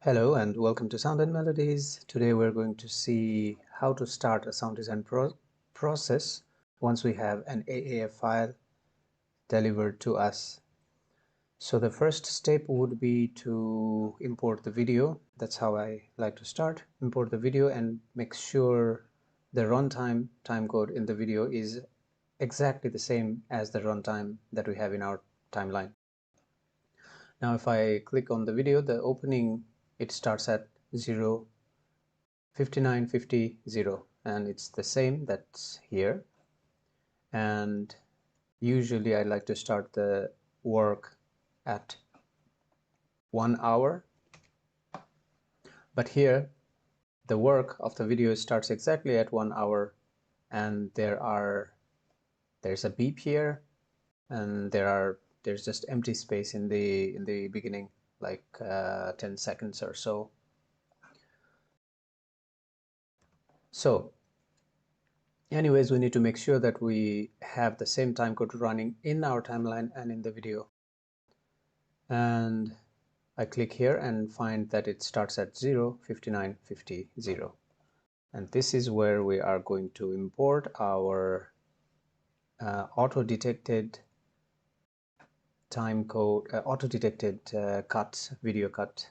Hello and welcome to Sound and Melodies. Today we're going to see how to start a sound design process once we have an AAF file delivered to us. So the first step would be to import the video. That's how I like to start. Import the video and make sure the runtime timecode in the video is exactly the same as the runtime that we have in our timeline. Now if I click on the video, the opening, it starts at 0, 59, 50, 0, and it's the same that's here. And usually I like to start the work at 1 hour, but here the work of the video starts exactly at 1 hour, and there's a beep here, and there's just empty space in the beginning, like 10 seconds or so. So anyways, we need to make sure that we have the same timecode running in our timeline and in the video. And I click here and find that it starts at 0, 59, 50, 0. And this is where we are going to import our auto-detected timecode, auto-detected video cut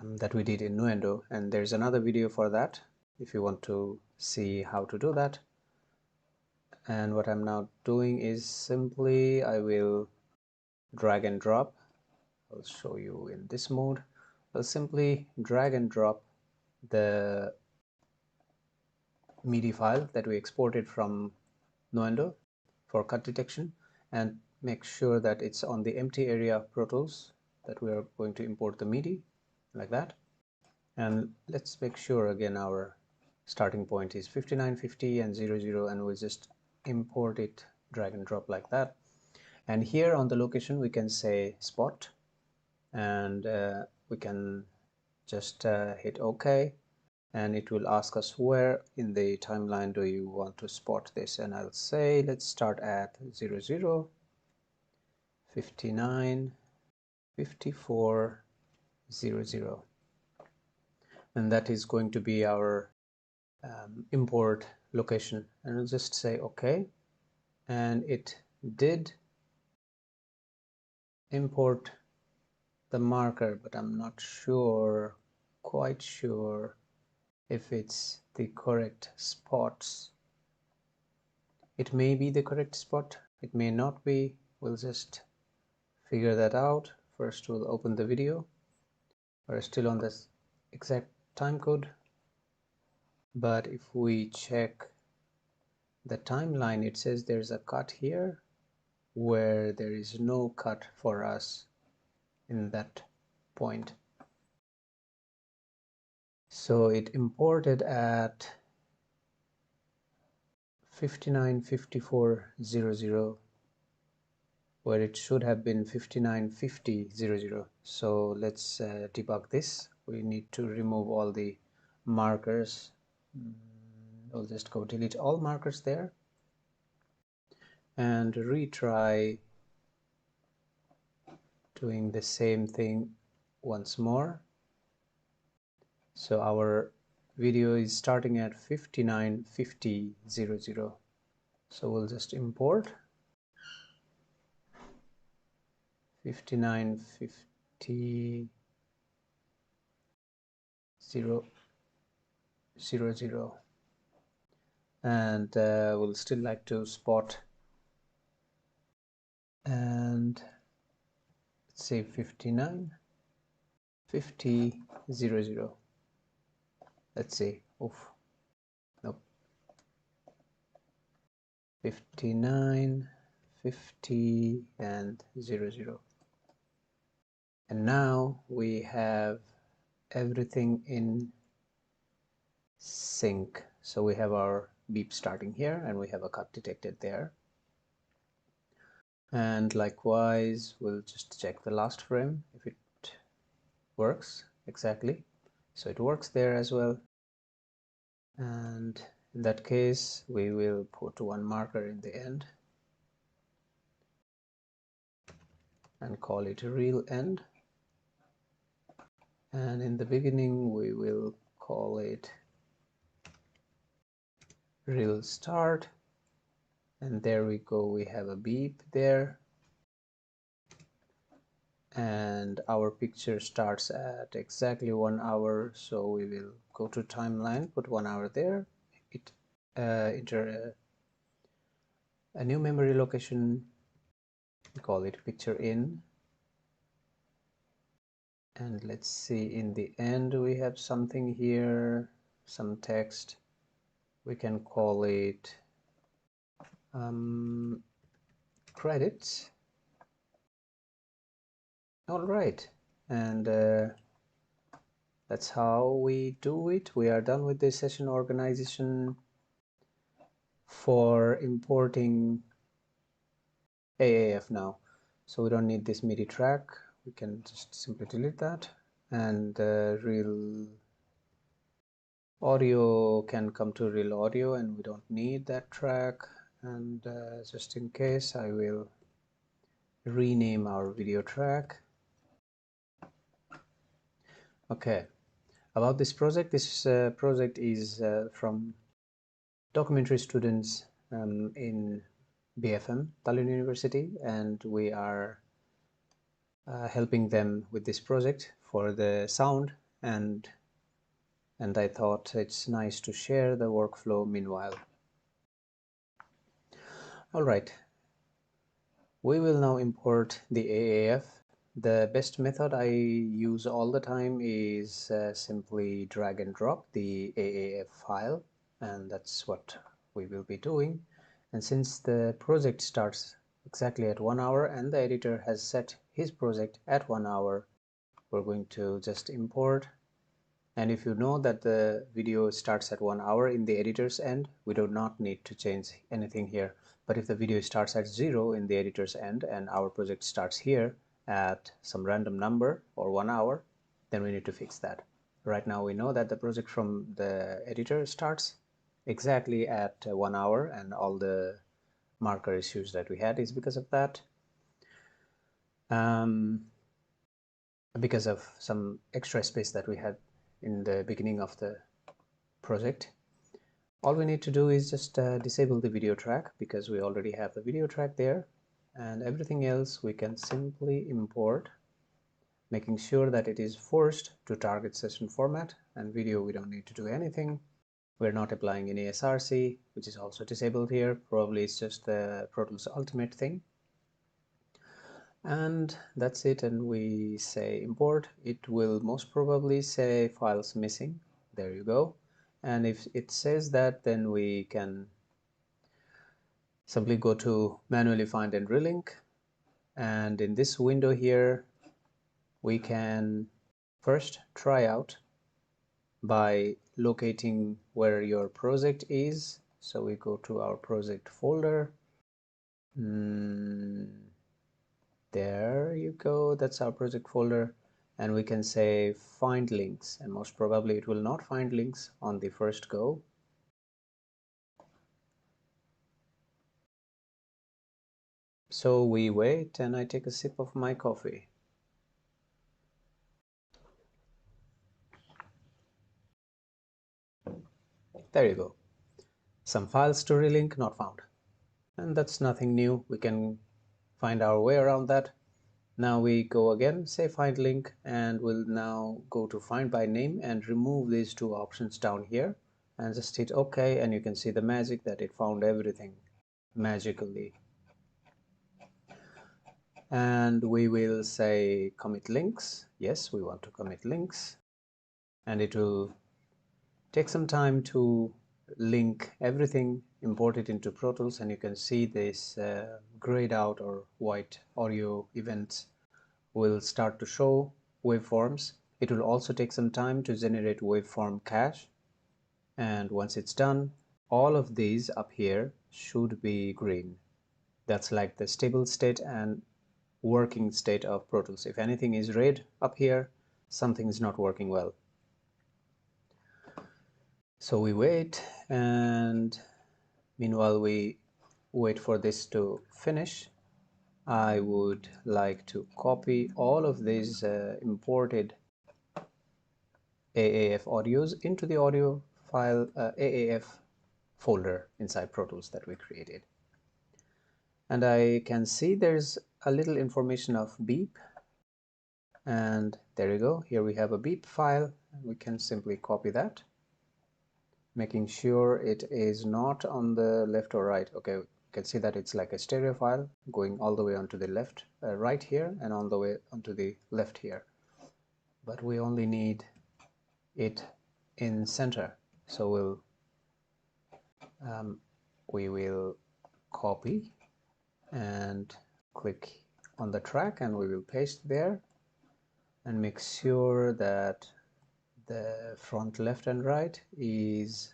that we did in Nuendo. And there's another video for that if you want to see how to do that. And what I'm now doing is simply I will drag and drop. I'll show you in this mode. I'll simply drag and drop the MIDI file that we exported from Nuendo for cut detection, and make sure that it's on the empty area of Pro Tools that we are going to import the MIDI, like that. And let's make sure again our starting point is 59, 50 and 00, and we'll just import it, drag and drop like that. And here on the location we can say spot, and we can just hit OK, and it will ask us where in the timeline do you want to spot this, and I'll say let's start at 00, 59, 54, 00, and that is going to be our import location. And we'll just say OK, and it did import the marker, but I'm not quite sure if it's the correct spots. It may be the correct spot, it may not be. We'll just figure that out. First we'll open the video. We're still on this exact time code, but if we check the timeline, it says there's a cut here where there is no cut for us in that point. So it imported at 59, 54, 00, where it should have been 59, 50, 00. So let's debug this. We need to remove all the markers. We'll just go delete all markers there and retry doing the same thing once more. So our video is starting at 59, 50, 00. So we'll just import 59, 50, 0, 00, and we'll still like to spot, and let's say 59, 50, 00. Let's see. Oof. Nope. 59, 50 and 00. And now we have everything in sync. So we have our beep starting here and we have a cut detected there. And likewise, we'll just check the last frame if it works exactly. So it works there as well. And in that case, we will put one marker in the end and call it a real end. and in the beginning we will call it real start, and there we go, we have a beep there, and our picture starts at exactly 1 hour, so we will go to timeline, put 1 hour there, it enter a new memory location, call it picture in, and let's see, in the end we have something here, some text, we can call it credits. All right, and that's how we do it. We are done with this session organization for importing AAF now, so we don't need this MIDI track, we can just simply delete that, and real audio can come to real audio, and we don't need that track, and just in case I will rename our video track. Okay, about this project, project is from documentary students in BFM, Tallinn University, and we are helping them with this project for the sound, and I thought it's nice to share the workflow meanwhile. All right, we will now import the AAF. The best method I use all the time is simply drag and drop the AAF file, and that's what we will be doing. And since the project starts exactly at 1 hour and the editor has set his project at 1 hour, we're going to just import. And if you know that the video starts at 1 hour in the editor's end, we do not need to change anything here. But if the video starts at 0 in the editor's end and our project starts here at some random number or 1 hour, then we need to fix that. Right now we know that the project from the editor starts exactly at 1 hour, and all the marker issues that we had is because of that. Because of some extra space that we had in the beginning of the project. All we need to do is just disable the video track, because we already have the video track there, and everything else we can simply import, making sure that it is forced to target session format, and video we don't need to do anything. We're not applying any SRC, which is also disabled here. Probably it's just the Pro Tools Ultimate thing. And that's it, and we say import. It will most probably say files missing. There you go. And if it says that, then we can simply go to manually find and relink, and in this window here we can first try out by locating where your project is. So we go to our project folder. There you go, that's our project folder, and we can say find links, and most probably it will not find links on the first go. So we wait, and I take a sip of my coffee. There you go, some files to relink not found, and that's nothing new, we can find our way around that. Now we go again, say find link, and we'll now go to find by name and remove these two options down here, and just hit OK, and you can see the magic that it found everything magically. And we will say commit links. Yes, we want to commit links, and it will take some time to link everything, import it into Pro Tools, and you can see this grayed out or white audio events will start to show waveforms. It will also take some time to generate waveform cache, and once it's done, all of these up here should be green. That's like the stable state and working state of Pro Tools. If anything is red up here, something is not working well. So we wait, and meanwhile we wait for this to finish. I would like to copy all of these imported AAF audios into the audio file AAF folder inside Pro Tools that we created. And I can see there's a little information of beep, and there you go. Here we have a beep file. We can simply copy that, making sure it is not on the left or right. Okay, you can see that it's like a stereo file going all the way onto the left, right here, and all the way onto the left here. But we only need it in center, so we will copy and click on the track, and we will paste there, and make sure that the front, left and right is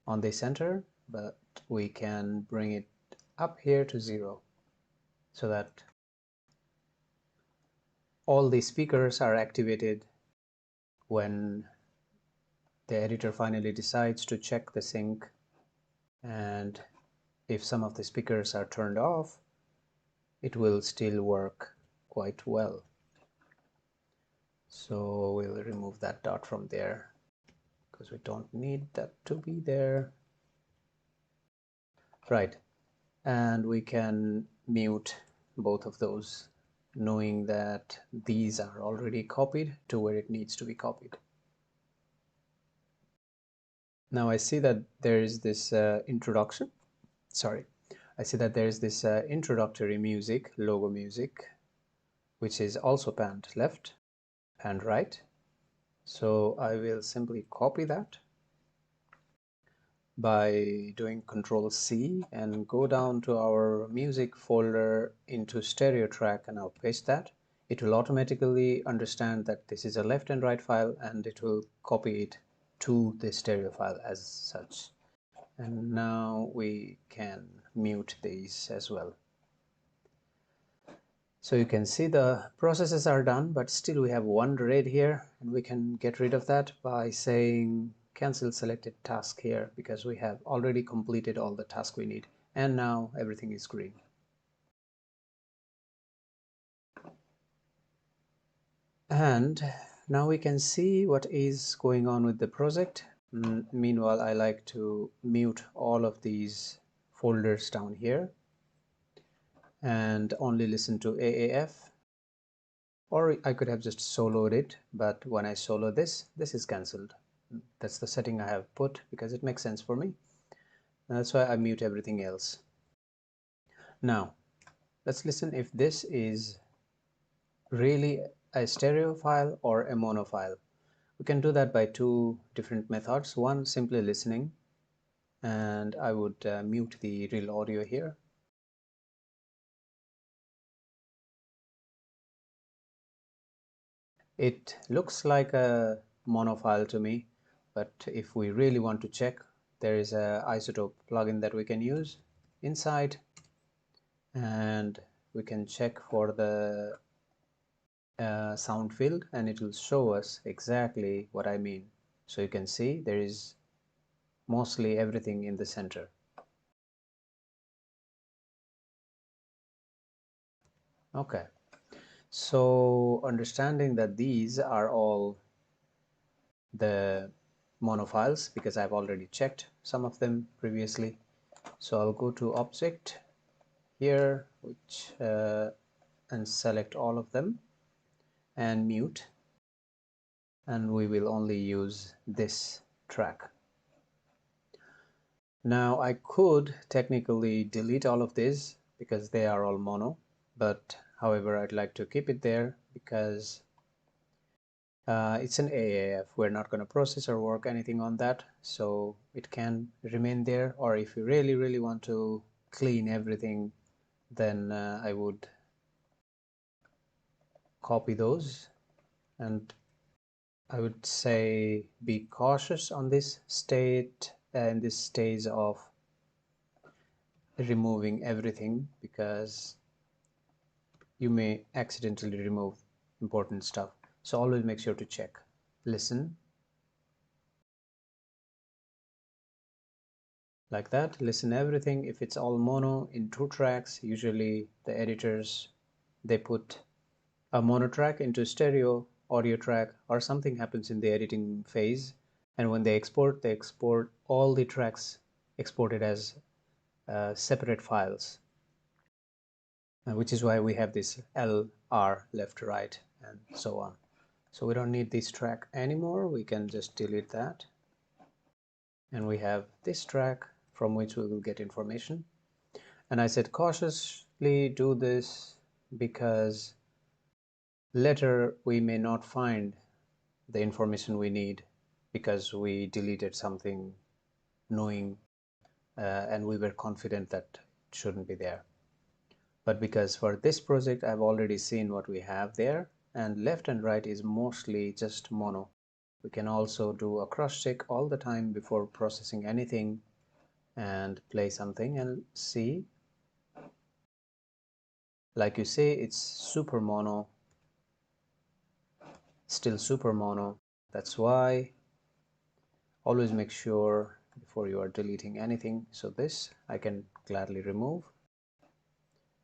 on the center, but we can bring it up here to 0 so that all the speakers are activated when the editor finally decides to check the sync. And if some of the speakers are turned off, it will still work quite well. So we'll remove that dot from there because we don't need that to be there. Right, and we can mute both of those, knowing that these are already copied to where it needs to be copied. Now I see that there is this introductory music, logo music, which is also panned left and right. So I will simply copy that by doing Control-C and go down to our music folder into stereo track, and I'll paste that. It will automatically understand that this is a left and right file, and it will copy it to the stereo file as such. And now we can mute these as well. So you can see the processes are done, but still we have one red here, and we can get rid of that by saying cancel selected task here, because we have already completed all the tasks we need, and now everything is green. And now we can see what is going on with the project. Meanwhile, I like to mute all of these folders down here and only listen to AAF, or I could have just soloed it, but when I solo this is cancelled. That's the setting I have put because it makes sense for me. And that's why I mute everything else. Now let's listen if this is really a stereo file or a mono file. We can do that by two different methods. One, simply listening, and I would mute the real audio here. It looks like a mono file to me, but if we really want to check, there is a isotope plugin that we can use inside, and we can check for the sound field, and it will show us exactly what I mean. So you can see there is mostly everything in the center. Okay, so understanding that these are all the mono files, because I've already checked some of them previously, so I'll go to object here, which and select all of them and mute, and we will only use this track. Now I could technically delete all of these because they are all mono, but however I'd like to keep it there because it's an AAF. We're not going to process or work anything on that, so it can remain there. Or if you really want to clean everything, then I would copy those, and I would say be cautious on this state in this stage of removing everything, because you may accidentally remove important stuff. So always make sure to check. Listen like that, listen everything. If it's all mono in two tracks, usually the editors, they put a mono track into stereo audio track, or something happens in the editing phase, and when they export all the tracks exported as separate files, which is why we have this LR, left, right, and so on. So we don't need this track anymore. We can just delete that, and we have this track from which we will get information. And I said cautiously do this because later we may not find the information we need because we deleted something knowing and we were confident that it shouldn't be there. But because for this project I've already seen what we have there, and left and right is mostly just mono. We can also do a cross check all the time before processing anything and play something and see. Like you say, it's super mono, still super mono. That's why always make sure before you are deleting anything. So this I can gladly remove,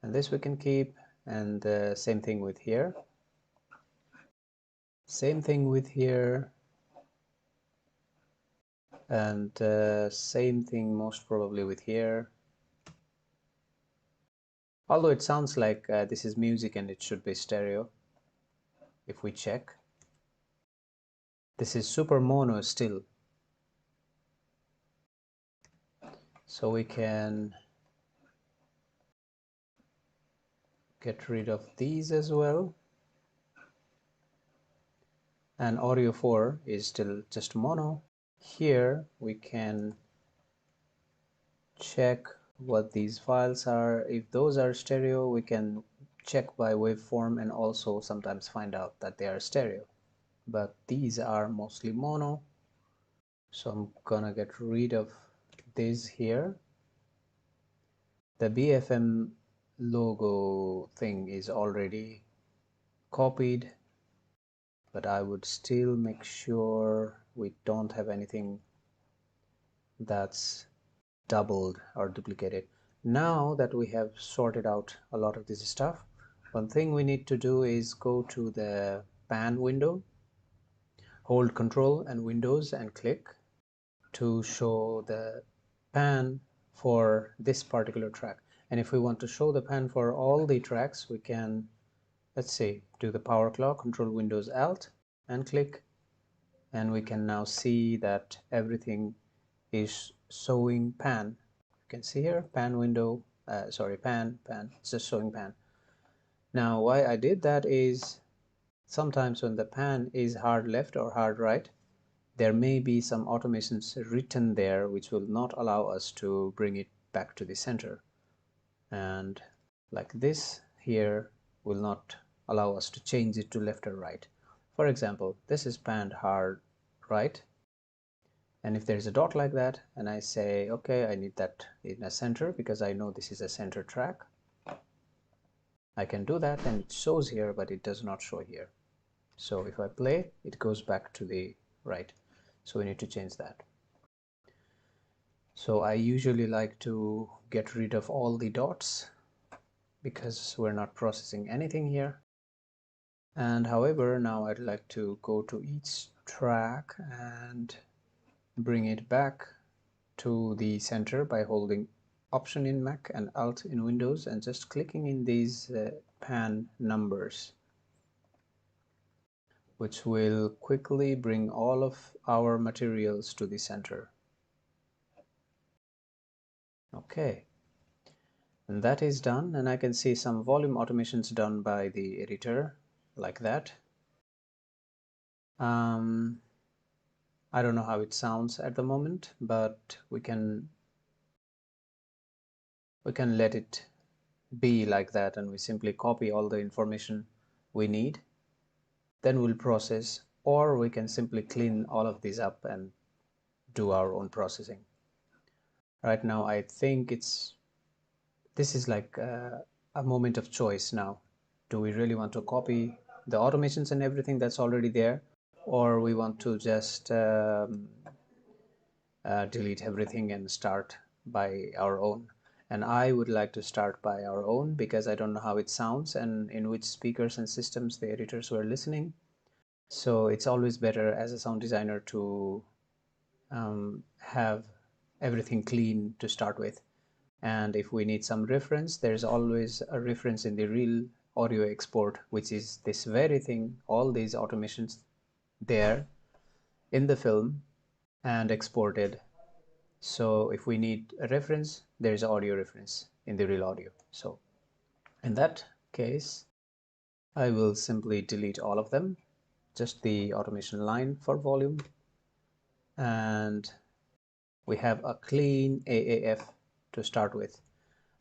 and this we can keep, and same thing with here, same thing with here, and same thing most probably with here. Although it sounds like this is music and it should be stereo. If we check, this is super mono still, so we can get rid of these as well. And audio 4 is still just mono. Here we can check what these files are. If those are stereo, we can check by waveform and also sometimes find out that they are stereo. But these are mostly mono, so I'm gonna get rid of this here. The BFM logo thing is already copied, but I would still make sure we don't have anything that's doubled or duplicated. Now that we have sorted out a lot of this stuff, one thing we need to do is go to the pan window, hold Control and Windows and click to show the pan for this particular track. And if we want to show the pan for all the tracks, we can, let's say, do the power clock, Control Windows Alt and click, and we can now see that everything is showing pan. You can see here pan window, pan, it's just showing pan. Now why I did that is sometimes when the pan is hard left or hard right, there may be some automations written there which will not allow us to bring it back to the center, and like this here will not allow us to change it to left or right. For example, this is panned hard right, and if there's a dot like that and I say okay, I need that in a center because I know this is a center track, I can do that and it shows here, but it does not show here. So if I play, it goes back to the right. So we need to change that. So I usually like to get rid of all the dots because we're not processing anything here. And however, now I'd like to go to each track and bring it back to the center by holding Option in Mac and Alt in Windows and just clicking in these pan numbers, which will quickly bring all of our materials to the center. Okay, and that is done, and I can see some volume automations done by the editor like that. I don't know how it sounds at the moment, but we can let it be like that, and we simply copy all the information we need, then we'll process, or we can simply clean all of these up and do our own processing. Right now I think this is like a moment of choice now. Do we really want to copy the automations and everything that's already there, or we want to just delete everything and start by our own? And I would like to start by our own because I don't know how it sounds and in which speakers and systems the editors were listening. So it's always better as a sound designer to have everything clean to start with. And if we need some reference, there's always a reference in the real audio export, which is this very thing, all these automations there in the film and exported. So if we need a reference, there's audio reference in the real audio. So in that case, I will simply delete all of them, just the automation line for volume, and we have a clean AAF to start with.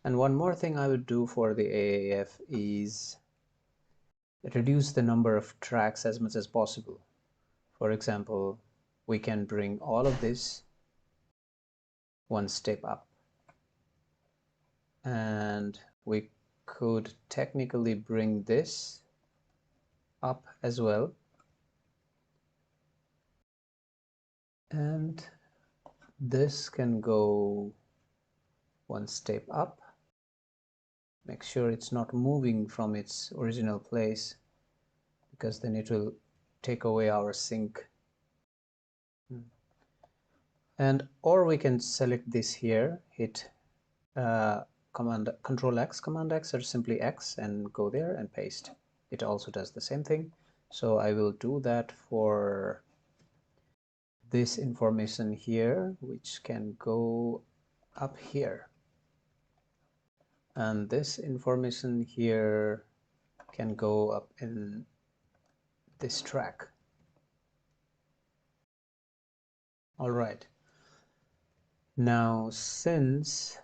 And one more thing I would do for the AAF is reduce the number of tracks as much as possible. For example, we can bring all of this one step up, and we could technically bring this up as well, and this can go one step up. Make sure it's not moving from its original place, because then it will take away our sync. And or we can select this here, hit Control X, Command X, or simply X, and go there and paste. It also does the same thing. So I will do that for this information here, which can go up here, and this information here can go up in this track. All right, now since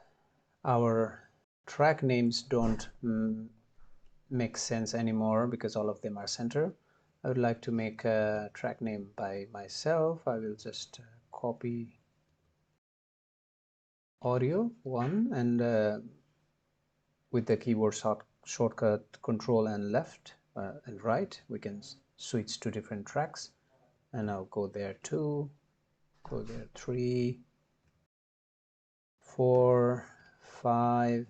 our track names don't make sense anymore because all of them are center, I would like to make a track name by myself. I will just copy audio 1, and with the keyboard shortcut Control and left and right, we can switch to different tracks. And I'll go there 2, go there 3, 4, 5,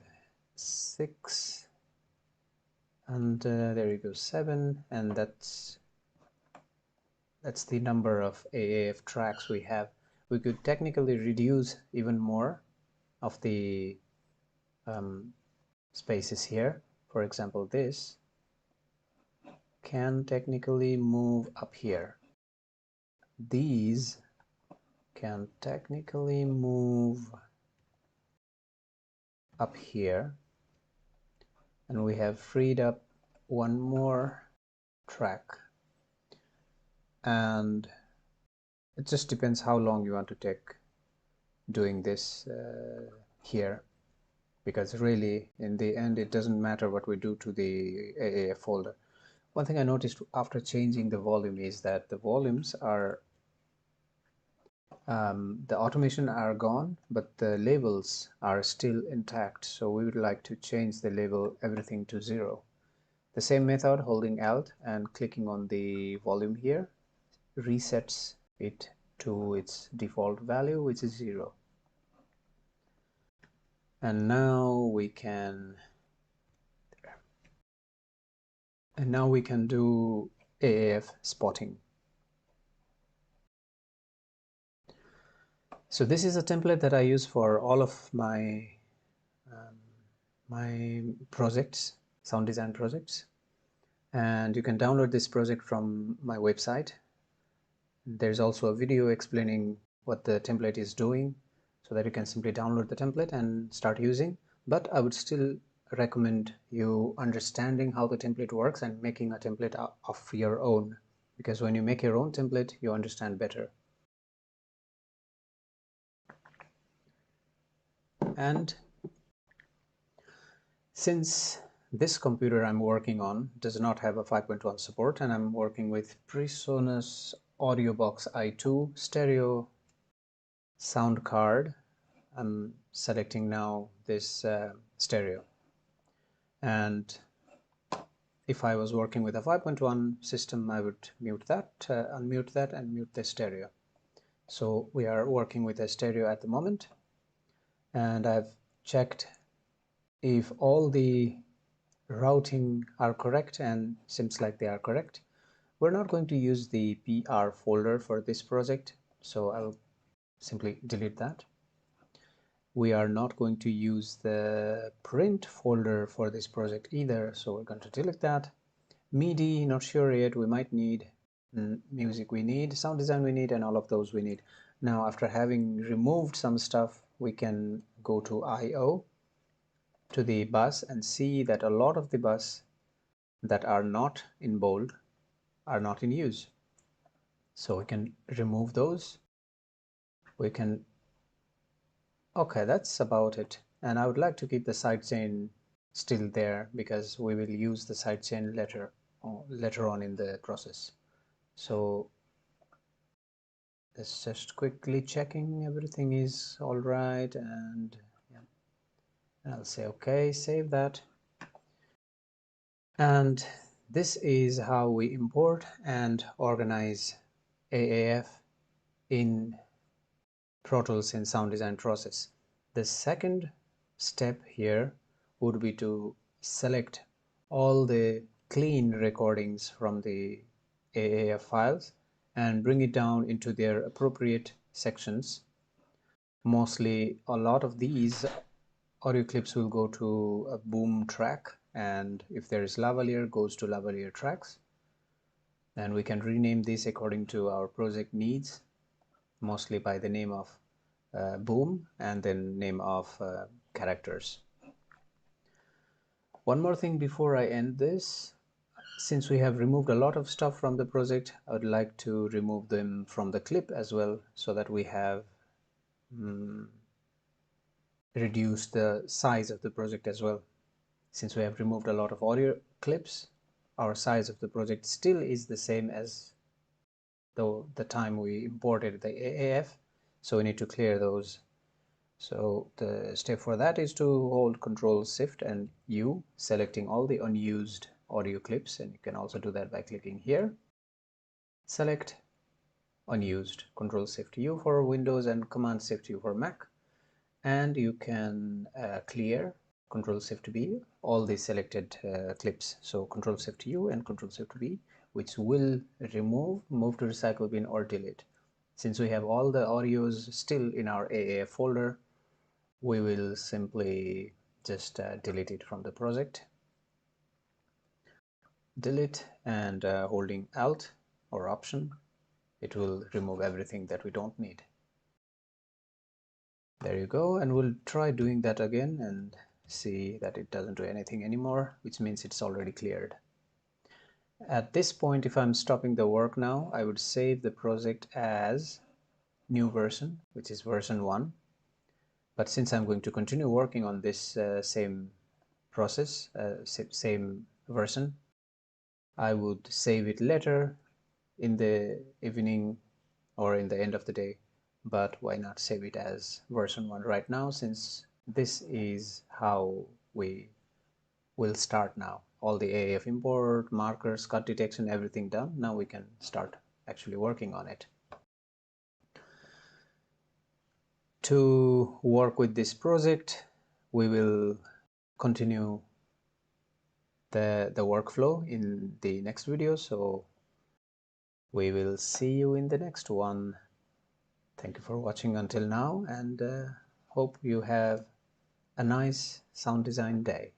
6, and there you go, 7, and that's the number of AAF tracks we have. We could technically reduce even more of the spaces here. For example, this can technically move up here. These can technically move up here, and we have freed up one more track. And it just depends how long you want to take doing this here, because really in the end it doesn't matter what we do to the AAF folder. One thing I noticed after changing the volume is that the volumes are the automation are gone, but the labels are still intact. So we would like to change the label everything to 0. The same method, holding Alt and clicking on the volume here, resets it to its default value, which is 0. And now we can do AAF spotting. So this is a template that I use for all of my projects, sound design projects, and you can download this project from my website. There's also a video explaining what the template is doing, so that you can simply download the template and start using. But I would still recommend you understanding how the template works and making a template of your own, because when you make your own template, you understand better. And since this computer I'm working on does not have a 5.1 support, and I'm working with PreSonus AudioBox i2 stereo sound card, I'm selecting now this stereo. And if I was working with a 5.1 system, I would mute that, unmute that, and mute the stereo. So we are working with a stereo at the moment, and I've checked if all the routing are correct, and seems like they are correct. We're not going to use the PR folder for this project, so I'll simply delete that. We are not going to use the print folder for this project either, so we're going to delete that. MIDI, not sure yet, we might need. Music we need, sound design we need, and all of those we need. Now, after having removed some stuff, we can go to I/O, to the bus, and see that a lot of the bus that are not in bold are not in use. So we can remove those. We can, okay, that's about it. And I would like to keep the sidechain still there because we will use the sidechain later on in the process. So let's just quickly checking everything is all right, and yeah, I'll say okay, save that. And this is how we import and organize AAF in Pro Tools in sound design process. The second step here would be to select all the clean recordings from the AAF files and bring it down into their appropriate sections. Mostly a lot of these audio clips will go to a boom track, and if there is lavalier, goes to lavalier tracks. And we can rename this according to our project needs, mostly by the name of boom and then name of characters. One more thing before I end this. Since we have removed a lot of stuff from the project, I would like to remove them from the clip as well, so that we have reduced the size of the project as well. Since we have removed a lot of audio clips, our size of the project still is the same as the time we imported the AAF, so we need to clear those. So the step for that is to hold Ctrl Shift and U, selecting all the unused audio clips, and you can also do that by clicking here. Select unused, Ctrl Shift U for Windows and Command Shift U for Mac, and you can clear, Ctrl Shift B, all the selected clips. So Ctrl Shift U and Ctrl Shift B, which will remove, move to recycle bin, or delete. Since we have all the audios still in our AAF folder, we will simply just delete it from the project. Delete, and holding Alt or Option, it will remove everything that we don't need. There you go, and we'll try doing that again and see that it doesn't do anything anymore, which means it's already cleared. At this point, if I'm stopping the work now, I would save the project as new version, which is version 1. But since I'm going to continue working on this same process, same version, I would save it later in the evening or in the end of the day. But why not save it as version 1 right now, since this is how we will start now. All the AAF import, markers, cut detection, everything done. Now we can start actually working on it. To work with this project, we will continue the workflow in the next video, so we will see you in the next one. Thank you for watching until now, and hope you have a nice sound design day.